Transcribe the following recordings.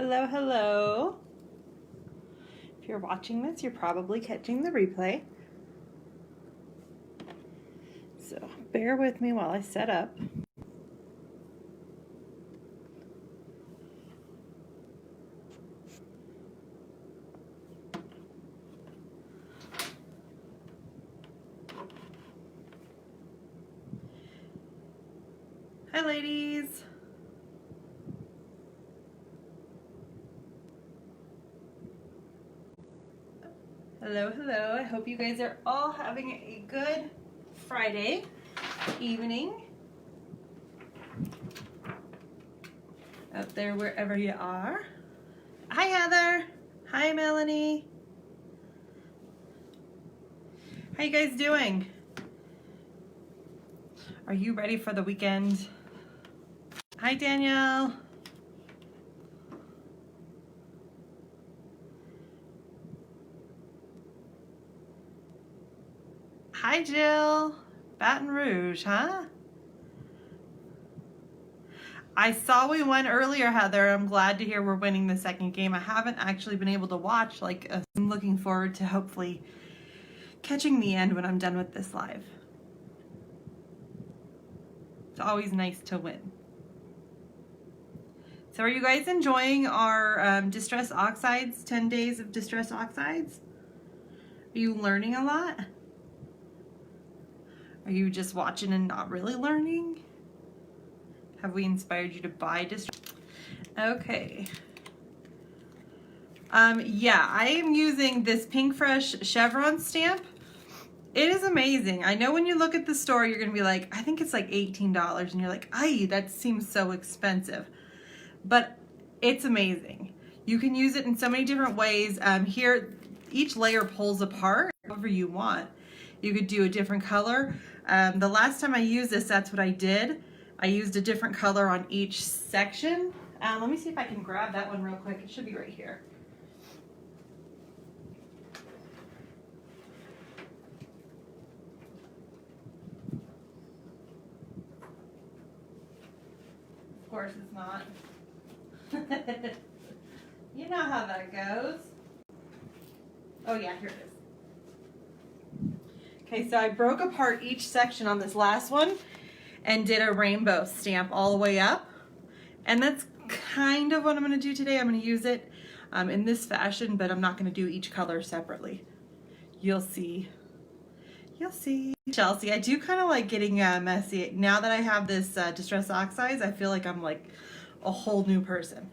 Hello, hello. If you're watching this, you're probably catching the replay. So bear with me while I set up. Hi, ladies. Hello, hello. I hope you guys are all having a good Friday evening out there wherever you are. Hi, Heather. Hi, Melanie. How you guys doing? Are you ready for the weekend? Hi, Danielle. Hi, Jill. Baton Rouge, huh? I saw we won earlier, Heather. I'm glad to hear we're winning the second game. I haven't actually been able to watch. I'm looking forward to hopefully catching the end when I'm done with this live. It's always nice to win. So are you guys enjoying our Distress Oxides, 10 days of Distress Oxides? Are you learning a lot? Are you just watching and not really learning? Have we inspired you to buy Distress? Okay. Yeah, I am using this Pink Fresh Chevron stamp. It is amazing. I know when you look at the store, you're gonna be like, I think it's like $18, and you're like, ay, that seems so expensive. But it's amazing. You can use it in so many different ways. Here, each layer pulls apart however you want. You could do a different color. The last time I used this, that's what I did. I used a different color on each section. Let me see if I can grab that one real quick. It should be right here. Of course it's not. You know how that goes. Oh yeah, here it is. Okay, so I broke apart each section on this last one and did a rainbow stamp all the way up. And that's kind of what I'm going to do today. I'm going to use it in this fashion, but I'm not going to do each color separately. You'll see. You'll see. Chelsea, I do kind of like getting messy. Now that I have this Distress Oxides, I feel like I'm like a whole new person.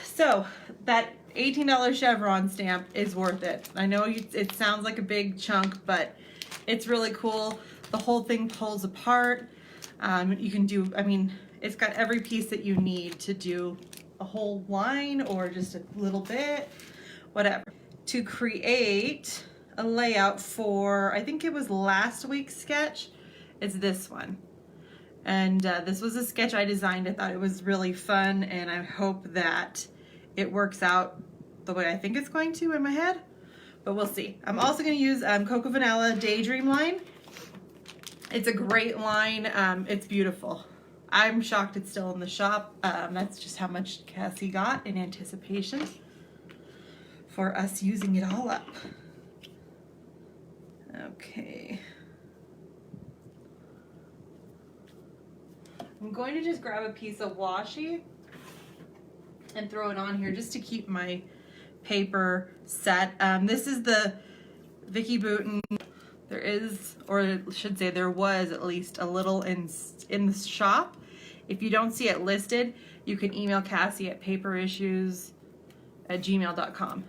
So that $18 Chevron stamp is worth it. I know it sounds like a big chunk, but it's really cool. The whole thing pulls apart. You can do, I mean, it's got every piece that you need to do a whole line or just a little bit, whatever. To create a layout for, I think it was last week's sketch, it's this one. And this was a sketch I designed. I thought it was really fun, and I hope that it works out the way I think it's going to in my head, but we'll see. I'm also going to use Cocoa Vanilla Daydream line. It's a great line. It's beautiful. I'm shocked it's still in the shop. That's just how much Cassie got in anticipation for us using it all up. Okay. I'm going to just grab a piece of washi and throw it on here just to keep my paper set. This is the Vicky Bouton. There is, or I should say there was at least a little in the shop. If you don't see it listed, you can email Cassie at paperissues@gmail.com,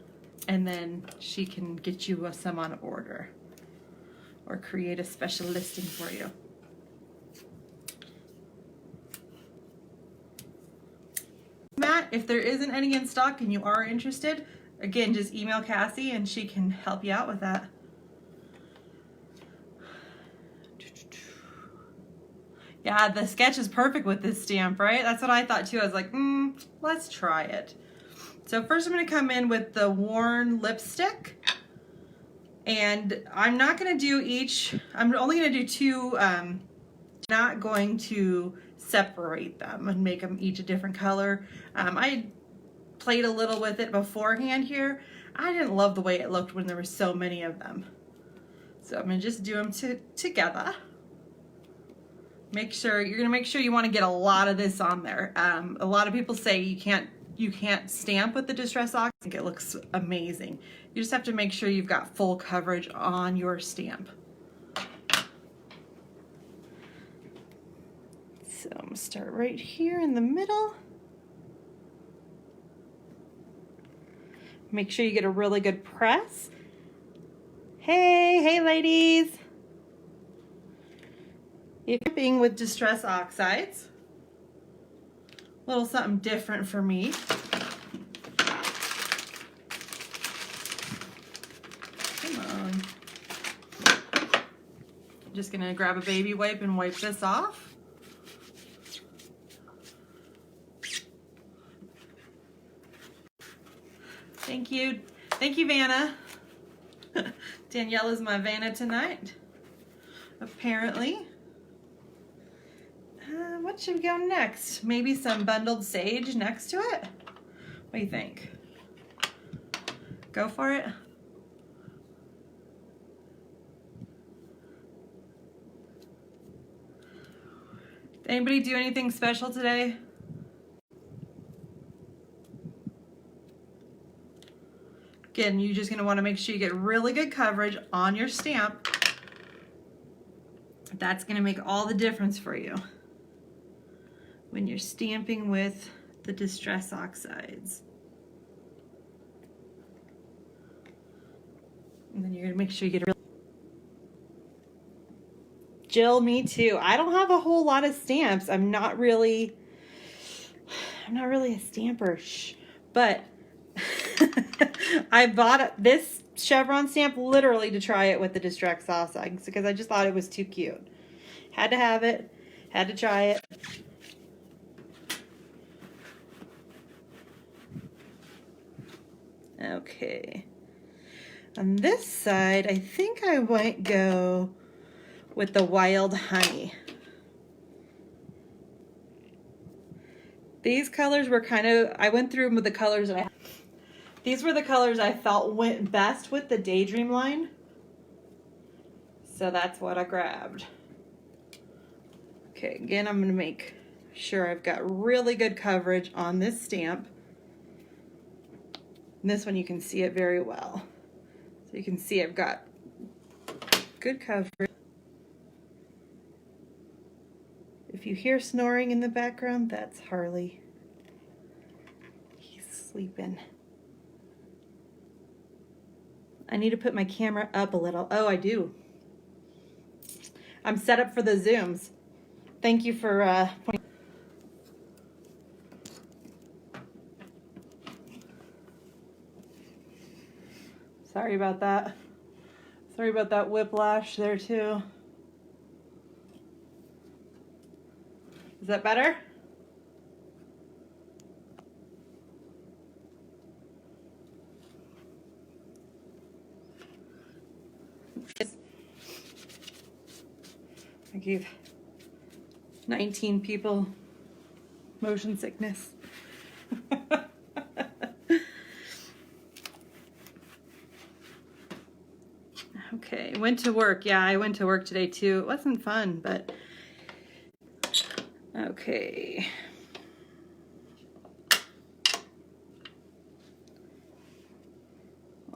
and then she can get you some on order or create a special listing for you. Matt, if there isn't any in stock and you are interested, again, just email Cassie and she can help you out with that. Yeah, the sketch is perfect with this stamp, right? That's what I thought too. I was like, let's try it. So first I'm going to come in with the worn lipstick. And I'm not going to do each, I'm only going to do two, not going to separate them and make them each a different color. I played a little with it beforehand here, I didn't love the way it looked when there were so many of them. So I'm gonna just do them together. You're gonna make sure you wanna get a lot of this on there. A lot of people say you can't stamp with the Distress Oxide. I think it looks amazing. You just have to make sure you've got full coverage on your stamp. So I'm gonna start right here in the middle. Make sure you get a really good press. Hey ladies. If you're stamping with Distress Oxides, a little something different for me. Come on. I'm just gonna grab a baby wipe and wipe this off. Thank you, Vanna. Danielle is my Vanna tonight, apparently. What should we go next? Maybe some bundled sage next to it? What do you think? Go for it? Did anybody do anything special today? Again, you're just going to want to make sure you get really good coverage on your stamp. That's going to make all the difference for you when you're stamping with the Distress Oxides. And then you're going to make sure you get a really... Jill, me too. I don't have a whole lot of stamps. I'm not really a stamper, but I bought this chevron stamp literally to try it with the Distress Oxide because I just thought it was too cute. Had to have it, had to try it. Okay. On this side, I think I might go with the Wild Honey. These colors were I went through them with the colors that these were the colors I felt went best with the Daydream line. So that's what I grabbed. Okay, again, I'm gonna make sure I've got really good coverage on this stamp. And this one you can see it very well. So you can see I've got good coverage. If you hear snoring in the background, that's Harley. He's sleeping. I need to put my camera up a little. Oh, I do. I'm set up for the zooms. Thank you for pointing. Sorry about that. Sorry about that whiplash there too. Is that better? I gave 19 people motion sickness. Okay, went to work. Yeah, I went to work today too. It wasn't fun, but okay.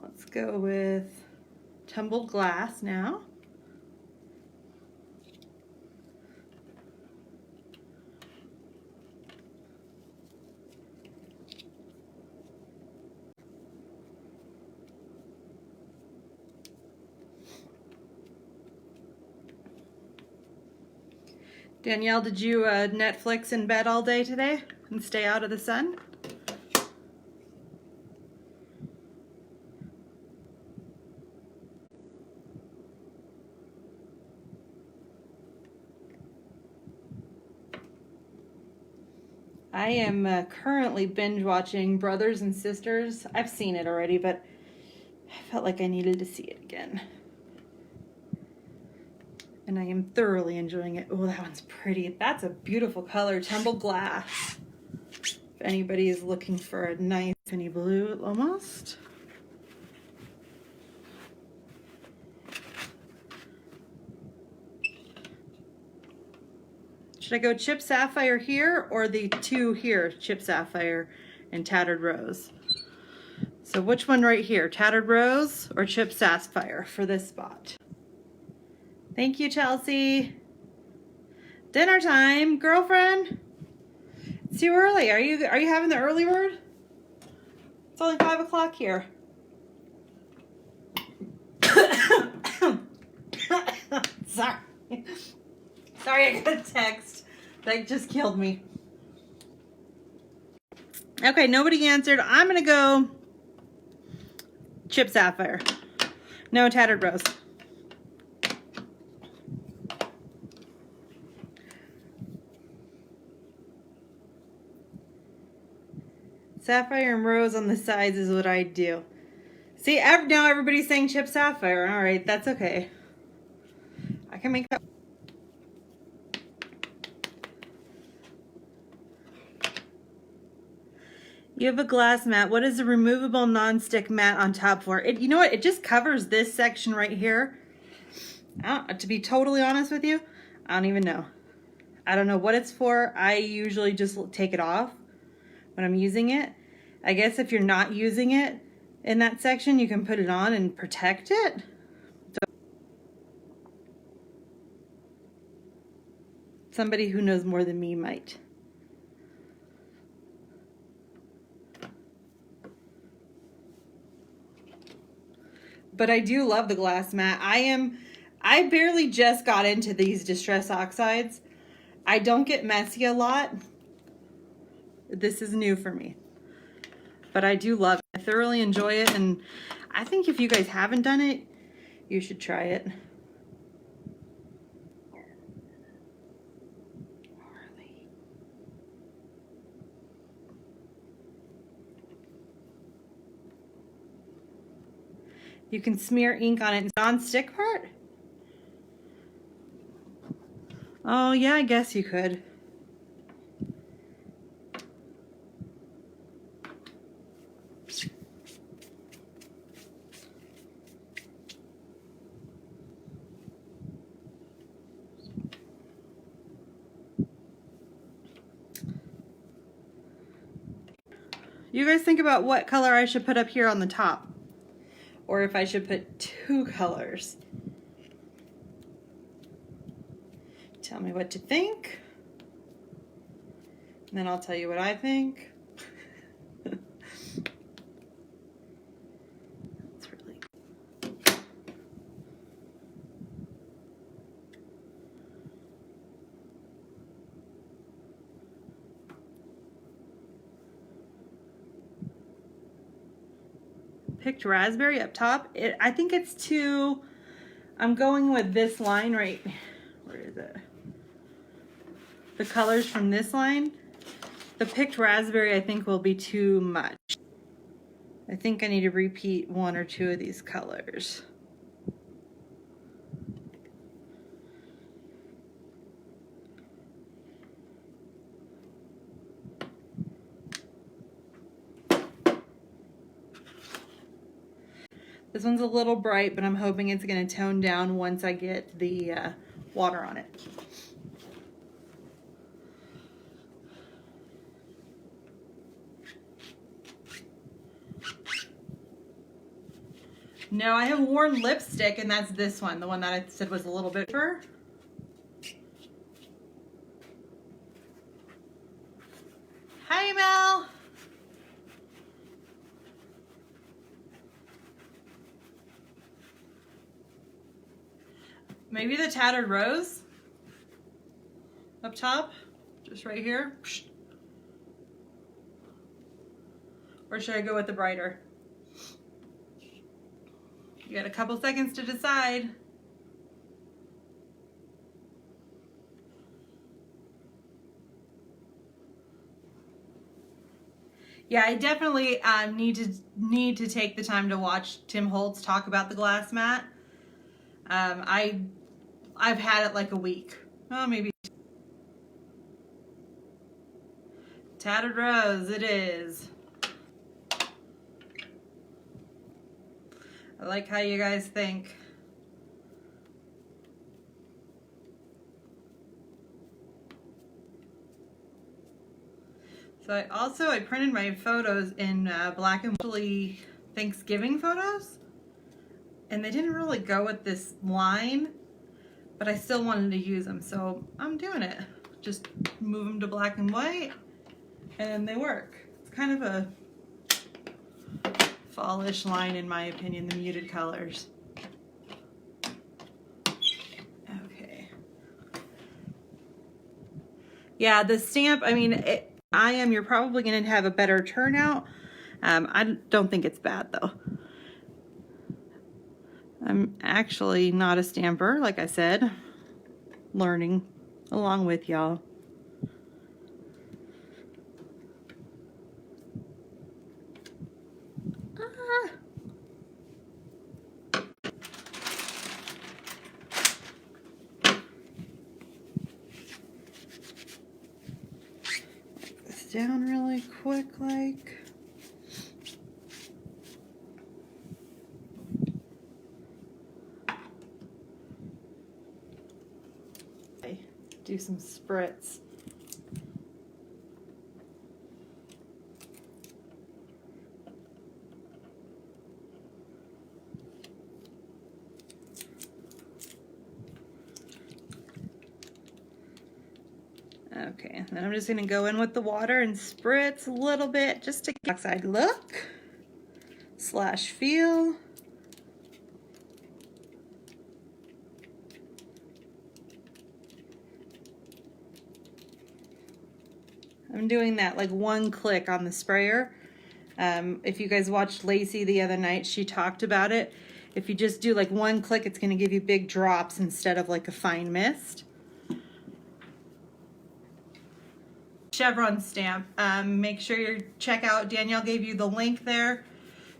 Let's go with Tumbled Glass now. Danielle, did you Netflix in bed all day today and stay out of the sun? I am currently binge watching Brothers and Sisters. I've seen it already, but I felt like I needed to see it again. And I am thoroughly enjoying it. Oh, that one's pretty. That's a beautiful color, Tumbled Glass. anybody is looking for a nice Tiffany blue almost. Should I go Chip Sapphire here or the two here, Chip Sapphire and Tattered Rose? So which one right here, Tattered Rose or Chip Sapphire for this spot? Thank you, Chelsea. Dinner time, girlfriend. It's too early. Are you having the early bird? It's only 5 o'clock here. Sorry. Sorry, I got a text. That just killed me. Okay, nobody answered. I'm gonna go Chip Sapphire. No, Tattered Rose. Sapphire and rose on the sides is what I do. See, now everybody's saying Chip Sapphire. All right, that's okay. I can make that. You have a glass mat. What is a removable non-stick mat on top for? You know what? It just covers this section right here. To be totally honest with you, I don't even know. I don't know what it's for. I usually just take it off when I'm using it. I guess if you're not using it in that section, you can put it on and protect it. Somebody who knows more than me might. But I do love the glass mat. I barely just got into these Distress Oxides. I don't get messy a lot. This is new for me. But I do love it. I thoroughly enjoy it, and I think if you guys haven't done it, you should try it. You can smear ink on it. Non-stick part? Oh, yeah, I guess you could. You guys think about what color I should put up here on the top. Or if I should put 2 colors. Tell me what to think. And then I'll tell you what I think. That's really picked raspberry up top. I think it's too, I'm going with this line right, where is it? The colors from this line. The picked raspberry I think will be too much. I think I need to repeat 1 or 2 of these colors. This one's a little bright, but I'm hoping it's going to tone down once I get the water on it. No, I have worn lipstick, and that's this one, the one that I said was a little bit fur. Hi, Mel. Maybe the Tattered Rose up top, just right here. Or should I go with the brighter? You got a couple seconds to decide. Yeah, I definitely need to take the time to watch Tim Holtz talk about the glass mat. I've had it like a week. Oh, maybe. Tattered Rose, it is. I like how you guys think. So I printed my photos in black and white Thanksgiving photos, and they didn't really go with this line, but I still wanted to use them, so I'm doing it. Just move them to black and white, and they work. It's kind of a fallish line in my opinion, the muted colors. Okay. Yeah, the stamp, I mean, you're probably going to have a better turnout. I don't think it's bad though. I'm actually not a stamper, like I said, learning along with y'all. Down really quick, like. Okay, do some spritz. Okay, then I'm just gonna go in with the water and spritz a little bit just to get the Oxide look / feel. I'm doing that like one click on the sprayer. If you guys watched Lacey the other night, she talked about it. If you just do like one click, it's gonna give you big drops instead of like a fine mist. Chevron stamp. Make sure you check out, Danielle gave you the link there.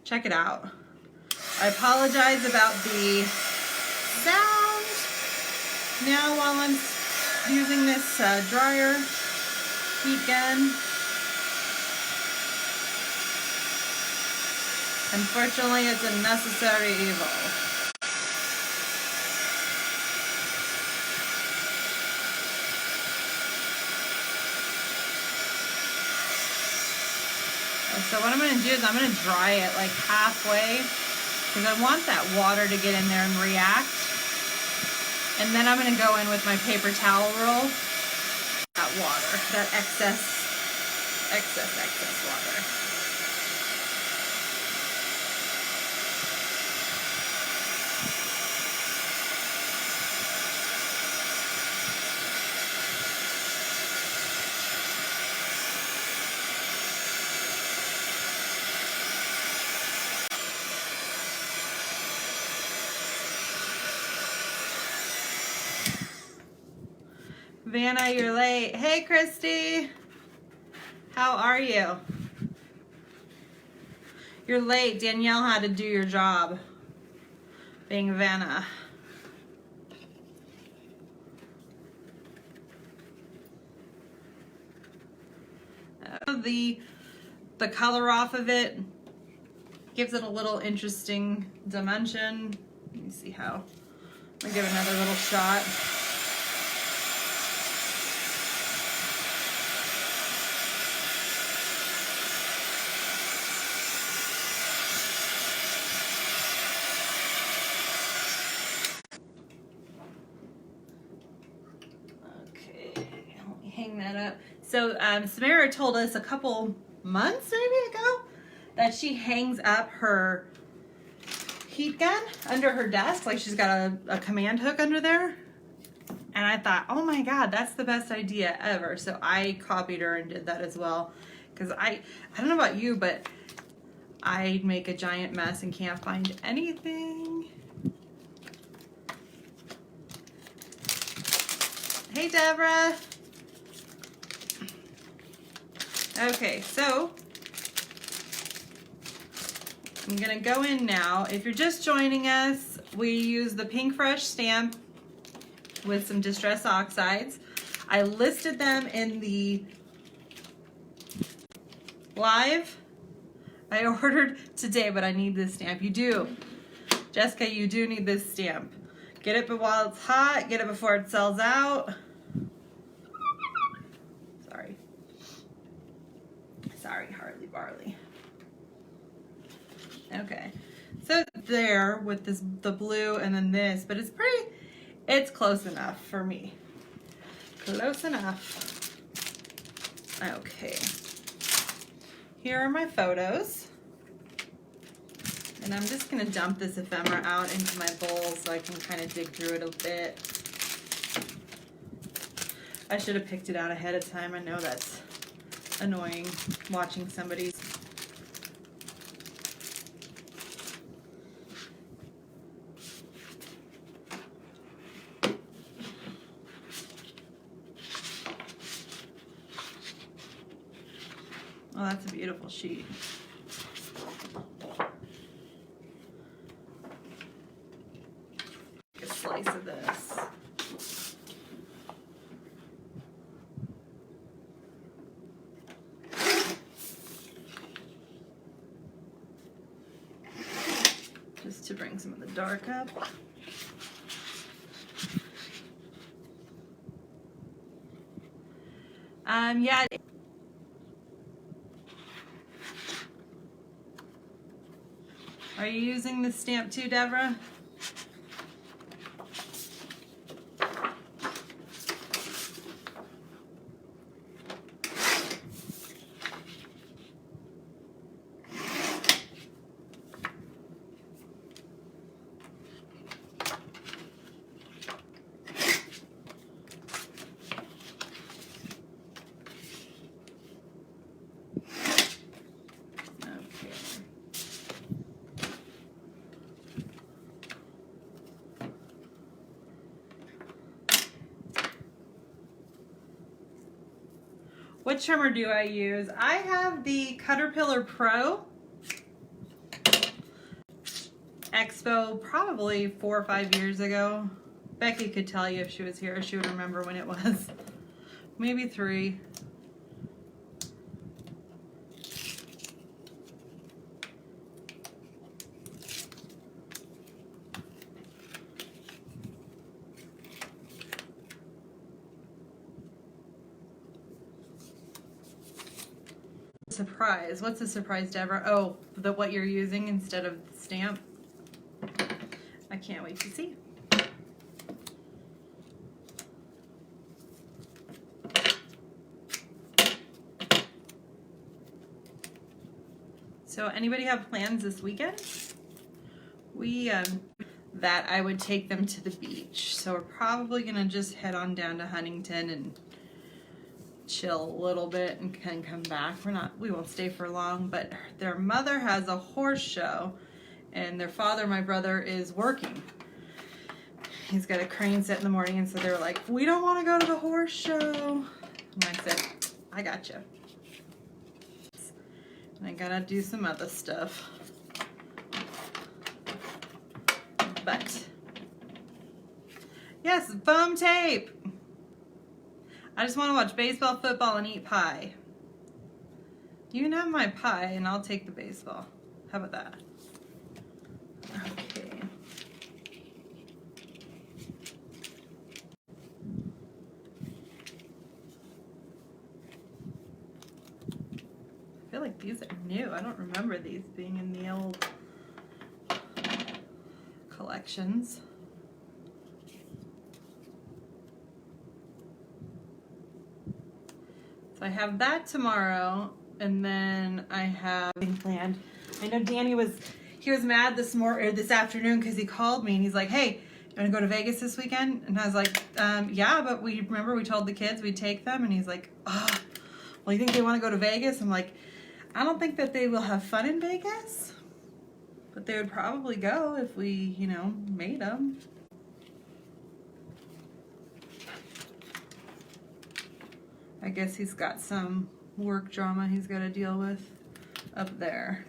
Check it out. I apologize about the sound now while I'm using this dryer heat gun. Unfortunately, it's a necessary evil. So what I'm going to do is I'm going to dry it like halfway because I want that water to get in there and react. And then I'm going to go in with my paper towel roll. That water, that excess water. Vanna, you're late. Hey, Christy. How are you? You're late. Danielle had to do your job being Vanna. The color off of it gives it a little interesting dimension. Let me see how. I'll give it another little shot. So Samara told us a couple months maybe ago that she hangs up her heat gun under her desk, like she's got a command hook under there. And I thought, oh my God, that's the best idea ever. So I copied her and did that as well. Because I don't know about you, but I make a giant mess and can't find anything. Hey, Deborah. Okay, so I'm gonna go in now. If you're just joining us, we use the Pink Fresh stamp with some Distress Oxides. I listed them in the live. I ordered today, but I need this stamp. You do. Jessica, you do need this stamp. Get it while it's hot. Get it before it sells out. Sorry. Sorry, Harley Barley. Okay. So there with this, the blue and then this, but it's close enough for me. Close enough. Okay. Here are my photos. And I'm just gonna dump this ephemera out into my bowl so I can kind of dig through it a bit. I should have picked it out ahead of time. I know that's annoying watching somebody's. Oh, that's a beautiful sheet. Take a slice of this. Just to bring some of the dark up. Yeah. Are you using this stamp too, Deborah? What trimmer do I use? I have the Caterpillar Pro Expo probably 4 or 5 years ago. Becky could tell you if she was here. She would remember when it was. Maybe 3. Surprise. What's a surprise, Deborah? Oh, what you're using instead of the stamp. I can't wait to see. So anybody have plans this weekend? That I would take them to the beach. So we're probably gonna just head on down to Huntington and chill a little bit and can come back. We won't stay for long, but their mother has a horse show and their father, my brother, is working. He's got a crane set in the morning, and so they're like, we don't want to go to the horse show. And I said, I got you. And I gotta do some other stuff. But yes, foam tape. I just want to watch baseball, football, and eat pie. You can have my pie, and I'll take the baseball. How about that? Okay. I feel like these are new. I don't remember these being in the old collections. So I have that tomorrow, and then I have planned. I know Danny was mad this afternoon because he called me and he's like, hey, you want to go to Vegas this weekend? And I was like, yeah, but we told the kids we'd take them. And he's like, oh, well, you think they want to go to Vegas? I'm like, I don't think that they will have fun in Vegas, but they would probably go if we, made them. I guess he's got some work drama he's got to deal with up there.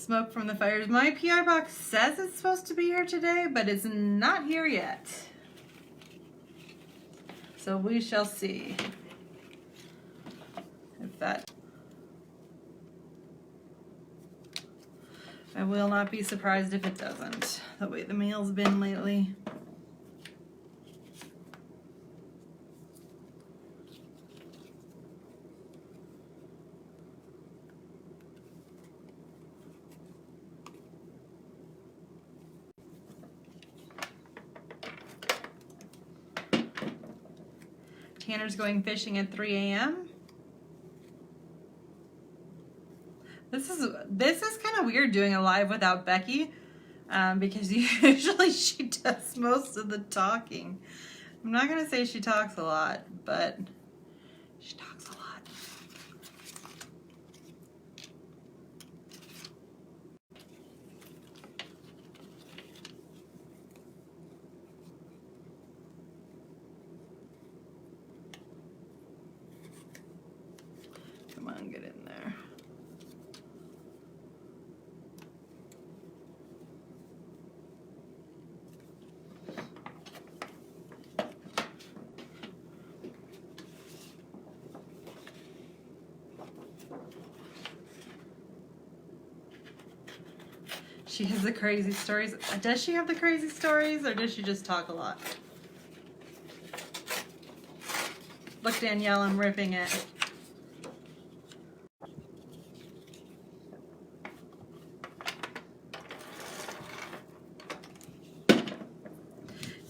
Smoke from the fires. My PR box says it's supposed to be here today, but it's not here yet. So we shall see if that... I will not be surprised if it doesn't, the way the mail's been lately. Tanner's going fishing at 3 a.m. This is kind of weird doing a live without Becky, because usually she does most of the talking. I'm not gonna say she talks a lot, but she talks a lot. Come on, get in there. She has the crazy stories. Does she have the crazy stories, or does she just talk a lot? Look, Danielle, I'm ripping it.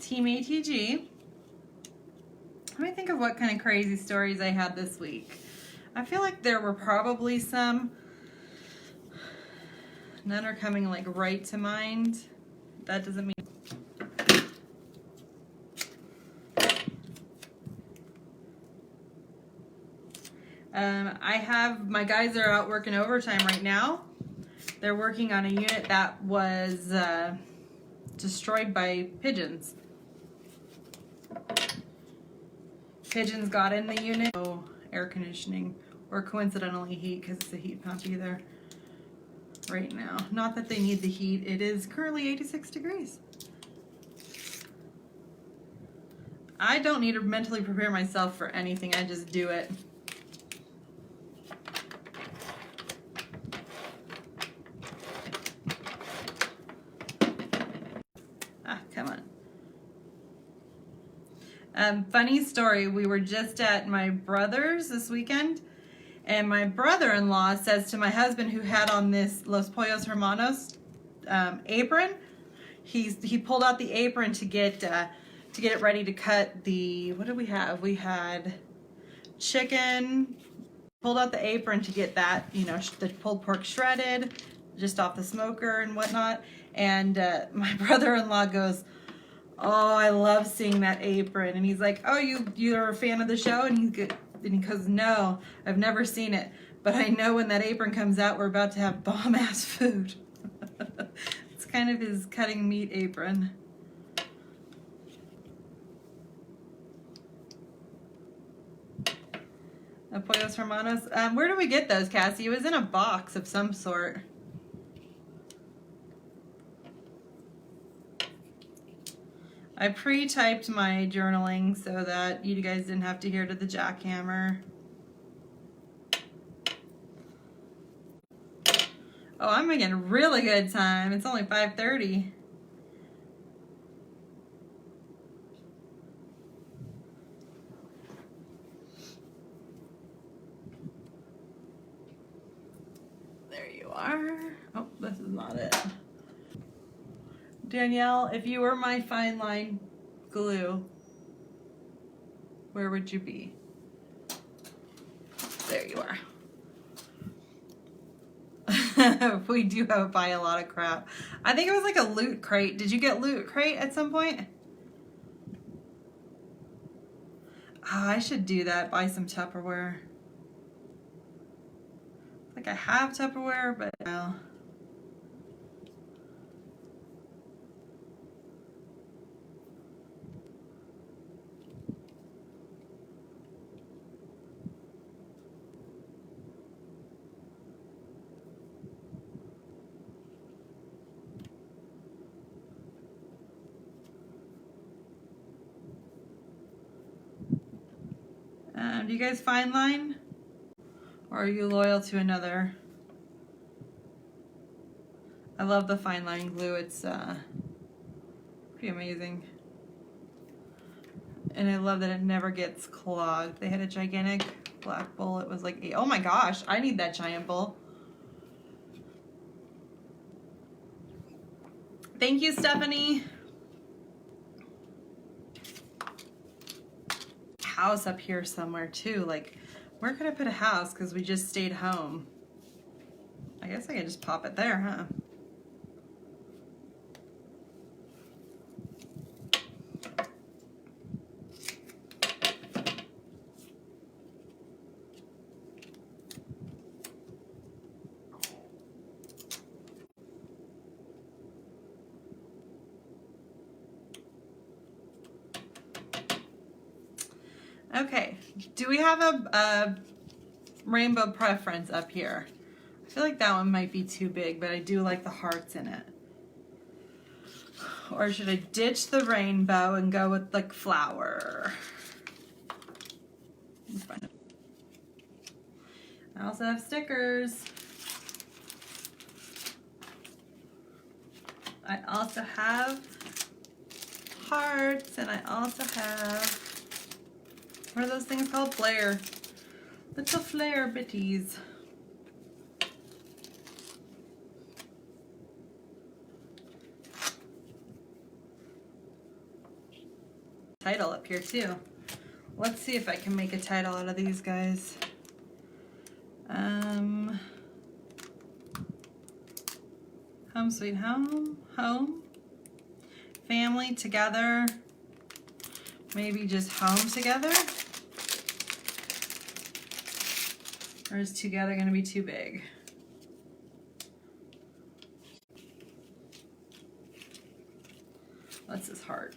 Team ATG. Let me think of what kind of crazy stories I had this week. I feel like there were probably some. None are coming like right to mind. That doesn't mean. I have, my guys are out working overtime right now. They're working on a unit that was destroyed by pigeons. Pigeons got in the unit. No air conditioning or coincidentally heat, because it's a heat pump either. Right now. Not that they need the heat. It is currently 86 degrees. I don't need to mentally prepare myself for anything. I just do it. Ah, come on. Funny story. We were just at my brother's this weekend. And my brother-in-law says to my husband, who had on this Los Pollos Hermanos apron, he pulled out the apron to get it ready to cut the, what did we have? We had chicken. Pulled out the apron to get that, you know, the pulled pork shredded, just off the smoker and whatnot. And my brother-in-law goes, "Oh, I love seeing that apron." And he's like, "Oh, you're a fan of the show?" And he goes, "No, I've never seen it, but I know when that apron comes out, we're about to have bomb-ass food." It's kind of his cutting meat apron. The Pollos Hermanos. Where do we get those, Cassie? It was in a box of some sort. I pre-typed my journaling so that you guys didn't have to hear to the jackhammer. Oh, I'm making a really good time. It's only 5:30. There you are. Oh, this is not it. Danielle, if you were my fine line glue, where would you be? There you are. We do have to buy a lot of crap. I think it was like a Loot Crate. Did you get Loot Crate at some point? Oh, I should do that. Buy some Tupperware. Like I have Tupperware, but no. Do you guys fine line? Or are you loyal to another? I love the fine line glue. It's pretty amazing. And I love that it never gets clogged. They had a gigantic black bowl. It was like, oh my gosh, I need that giant bowl. Thank you, Stephanie. House up here somewhere too. Like, where could I put a house? Because we just stayed home. I guess I could just pop it there, huh? Okay, do we have a rainbow preference up here? I feel like that one might be too big, but I do like the hearts in it. Or should I ditch the rainbow and go with like flower? Let's find it. I also have stickers. I also have hearts, and I also have, what are those things called? Flare. Little flare bitties. Title up here too. Let's see if I can make a title out of these guys. Home sweet home, home, family together, maybe just home together. Or is together gonna be too big? What's this heart?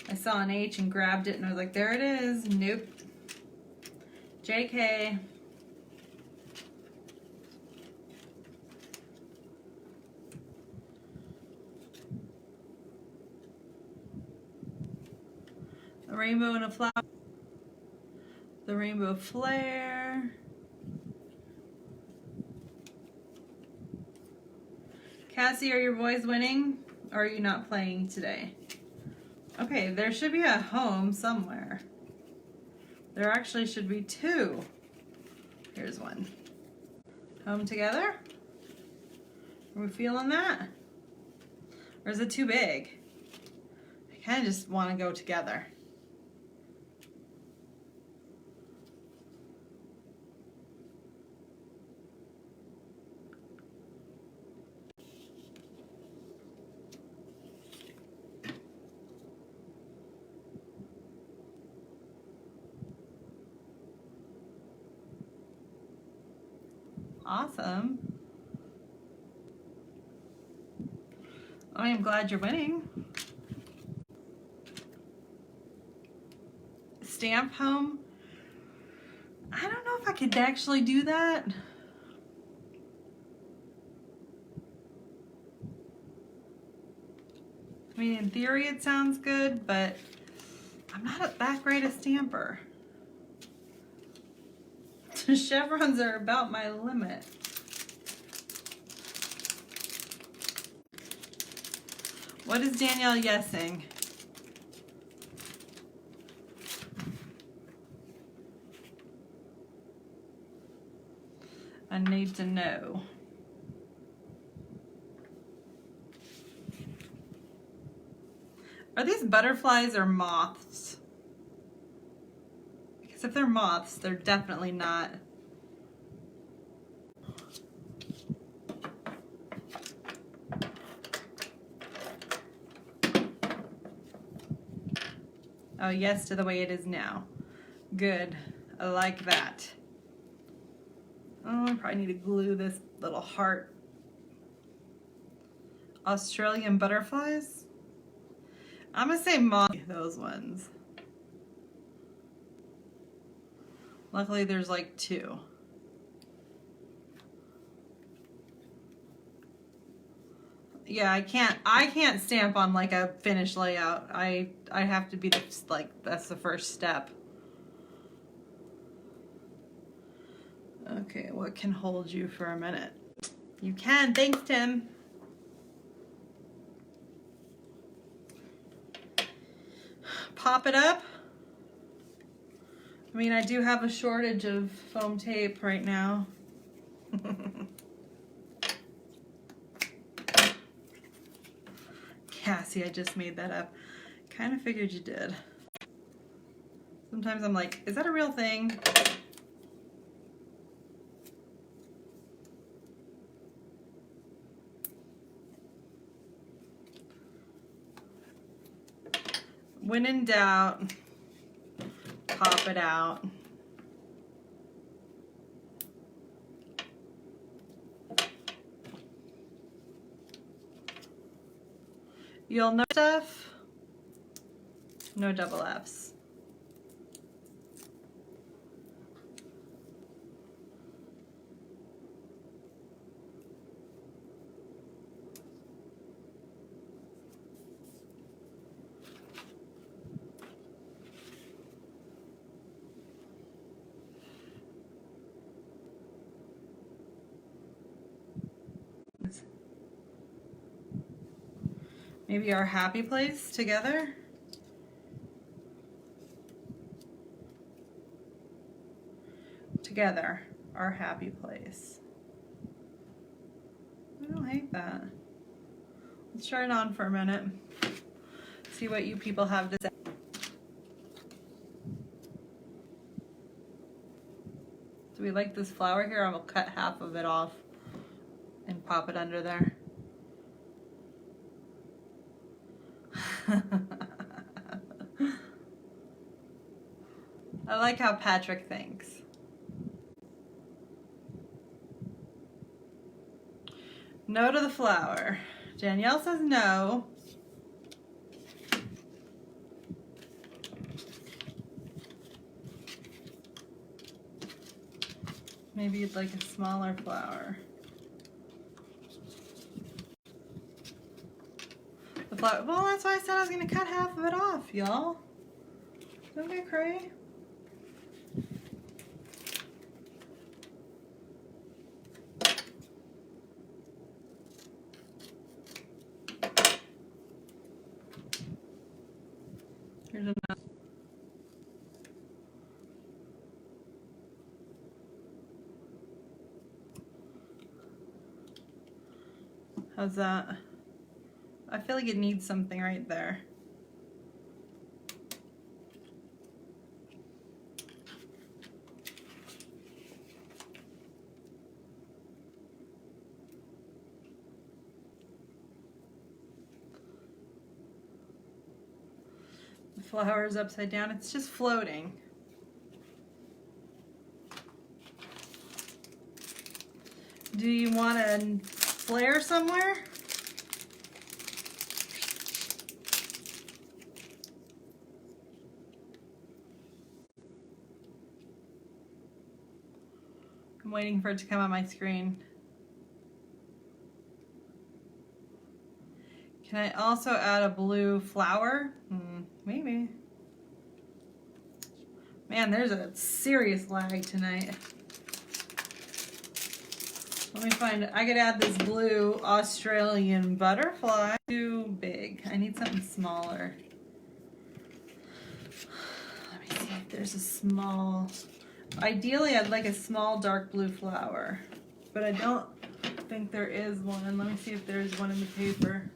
I saw an H and grabbed it and I was like, there it is. Nope. JK. A rainbow and a flower. The rainbow flare. Cassie, are your boys winning? Or are you not playing today? Okay, there should be a home somewhere. There actually should be two. Here's one. Home together? Are we feeling that? Or is it too big? I kind of just want to go together. Awesome. I am glad you're winning. Stamp home. I don't know if I could actually do that. I mean, in theory it sounds good, but I'm not that great a stamper. Chevrons are about my limit. What is Danielle yesing? I need to know. Are these butterflies or moths? Because if they're moths, they're definitely not. Oh, yes to the way it is now. Good. I like that. Oh, I probably need to glue this little heart. Australian butterflies? I'm gonna say moth, those ones. Luckily there's like two. Yeah, I can't stamp on like a finished layout. I have to be the, like, that's the first step. Okay, what can hold you for a minute? You can. Thanks, Tim. Pop it up. I mean, I do have a shortage of foam tape right now. Cassie, I just made that up. Kind of figured you did. Sometimes I'm like, is that a real thing? When in doubt, pop it out. You'll know stuff, no double F's. Maybe our happy place together. Together, our happy place. I don't hate that. Let's try it on for a minute. See what you people have to say. Do we like this flower here? I will cut half of it off and pop it under there. I like how Patrick thinks. No to the flower. Danielle says no. Maybe you'd like a smaller flower. The flower. Well, that's why I said I was going to cut half of it off, y'all. Don't get crazy. Here's another. How's that? I feel like it needs something right there. The flower is upside down. It's just floating. Do you want to flare somewhere? I'm waiting for it to come on my screen. Can I also add a blue flower? Maybe. Man, there's a serious lag tonight. Let me find it. I could add this blue Australian butterfly. Too big. I need something smaller. Let me see if there's a small. Ideally, I'd like a small dark blue flower, but I don't think there is one. Let me see if there's one in the paper.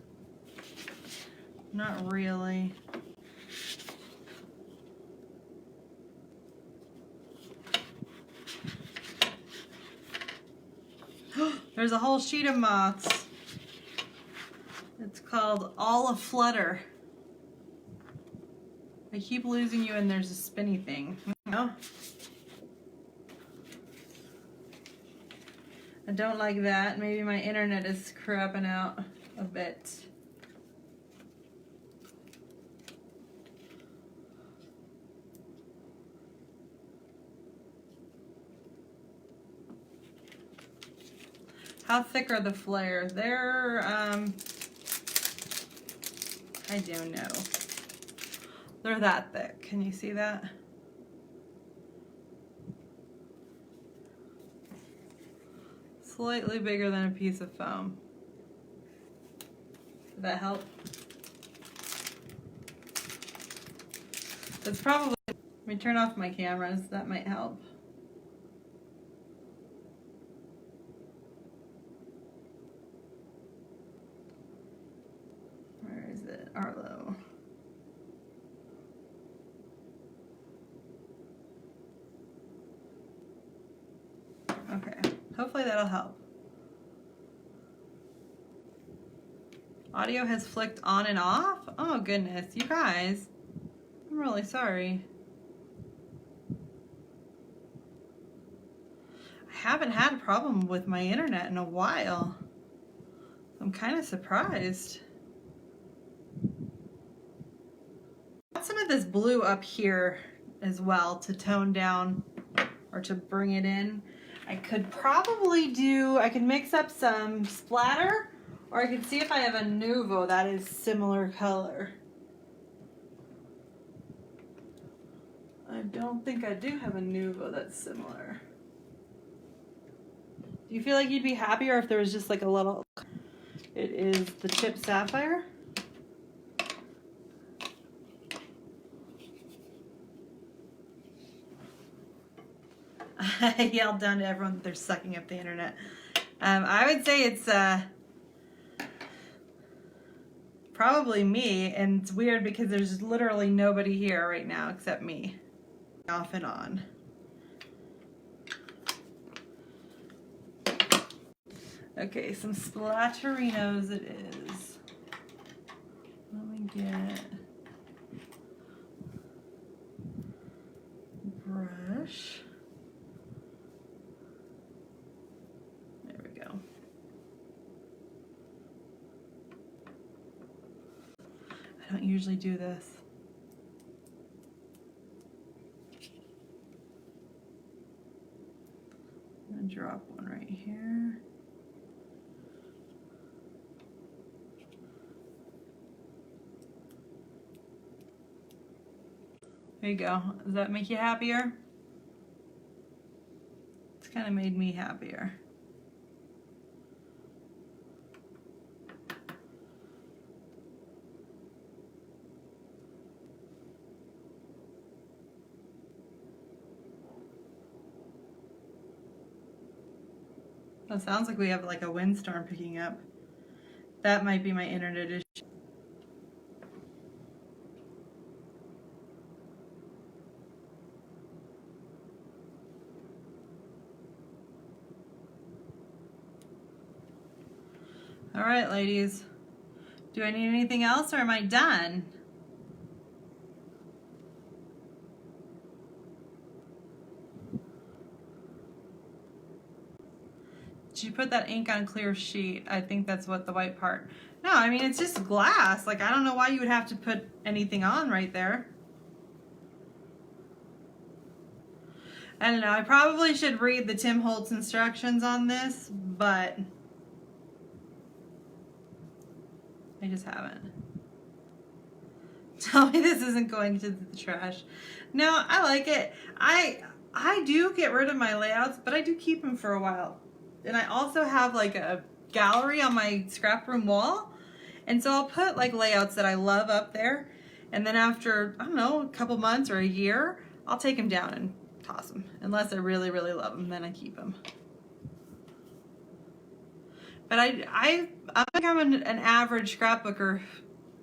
Not really. There's a whole sheet of moths. It's called All Aflutter. I keep losing you and there's a spinny thing. No? I don't like that. Maybe my internet is crapping out a bit. How thick are the flares? They're, I do know. They're that thick. Can you see that? slightly bigger than a piece of foam. Did that help? That's probably, let me turn off my cameras, that might help. Where is it? Arlo. Okay, hopefully that'll help. Audio has flicked on and off? Oh goodness, you guys. I'm really sorry. I haven't had a problem with my internet in a while. I'm kind of surprised. Some of this blue up here as well to tone down or to bring it in. I could probably do, I could mix up some splatter, or I could see if I have a Nuvo that is similar color. I don't think I do have a Nuvo that's similar. Do you feel like you'd be happier if there was just like a little, it is the Chip Sapphire? I yelled down to everyone that they're sucking up the internet. I would say it's probably me, and it's weird because there's literally nobody here right now except me. Off and on. Okay, some splatterinos it is. Let me get a brush. There we go. I don't usually do this. I'm gonna drop one right here. There you go. Does that make you happier? It's kind of made me happier. It sounds like we have like a windstorm picking up. That might be my internet issue. All right, ladies. Do I need anything else or am I done? Did you put that ink on a clear sheet? I think that's what the white part. No, I mean, it's just glass. Like, I don't know why you would have to put anything on right there. I don't know. I probably should read the Tim Holtz instructions on this, but I just haven't. Tell me this isn't going to the trash. No, I like it. I do get rid of my layouts, but I do keep them for a while. And I also have like a gallery on my scrap room wall. And so I'll put like layouts that I love up there. And then after, I don't know, a couple months or a year, I'll take them down and toss them. Unless I really, really love them, then I keep them. But I think I'm an average scrapbooker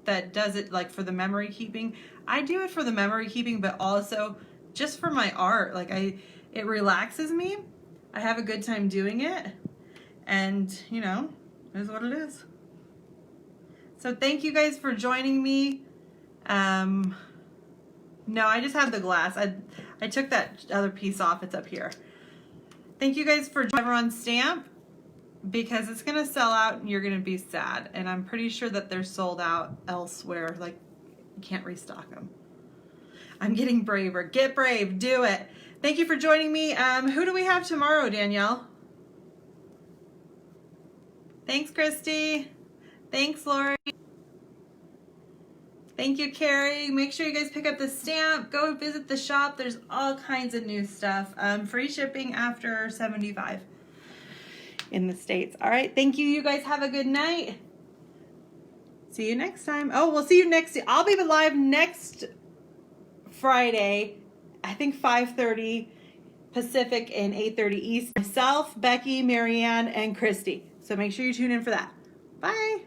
that does it like for the memory keeping. I do it for the memory keeping, but also just for my art. Like it relaxes me. I have a good time doing it, and you know, it is what it is. So thank you guys for joining me. No, I just have the glass. I took that other piece off. It's up here. Thank you guys for joining on stamp, because it's gonna sell out and you're gonna be sad. And I'm pretty sure that they're sold out elsewhere. Like, you can't restock them. I'm getting braver. Get brave. Do it. Thank you for joining me. Who do we have tomorrow, Danielle? Thanks, Christy. Thanks, Lori. Thank you, Carrie. Make sure you guys pick up the stamp. Go visit the shop. There's all kinds of new stuff. Free shipping after $75. in the States. All right, thank you. You guys have a good night. See you next time. Oh, we'll see you next. I'll be live next Friday, I think 5:30 Pacific and 8:30 East. Myself, Becky, Marianne, and Christy. So make sure you tune in for that. Bye.